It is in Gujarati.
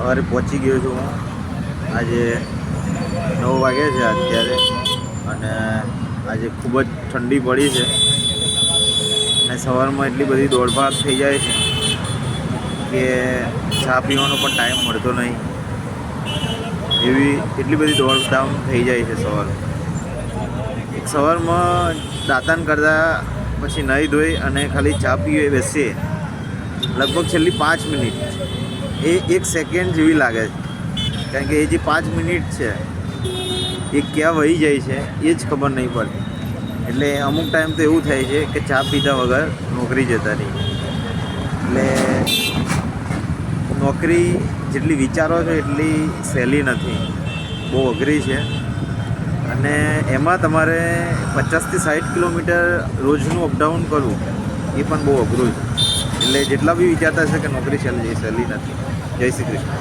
સવારે પહોંચી ગયો છું હું. આજે 9 વાગ્યા છે અત્યારે, અને આજે ખૂબ જ ઠંડી પડી છે અને સવારમાં એટલી બધી દોડભાગ થઈ જાય છે કે ચા પીવાનો પણ ટાઈમ મળતો નહીં. એટલી બધી દોડધામ થઈ જાય છે સવારમાં દાંતણ કરતાં પછી નહીં ધોઈ અને ખાલી ચા પીએ બેસીએ, લગભગ છેલ્લી 5 મિનિટ એ 1 સેકન્ડ જેવી લાગે છે. કારણ કે એ જે 5 મિનિટ છે એ ક્યાં વહી જાય છે એ જ ખબર નહીં પડતી. એટલે અમુક ટાઈમ તો એવું થાય છે કે ચા પીધા વગર નોકરી જતા રહીએ. એટલે નોકરી જેટલી વિચારો છો એટલી સહેલી નથી, બહુ અઘરી છે. અને એમાં તમારે 50 થી 60 કિલોમીટર રોજનું અપડાઉન કરવું એ પણ બહુ અઘરું છે. એટલે જેટલા બી વિચારતા છે કે નોકરી સહેલી નથી. જય શ્રી કૃષ્ણ.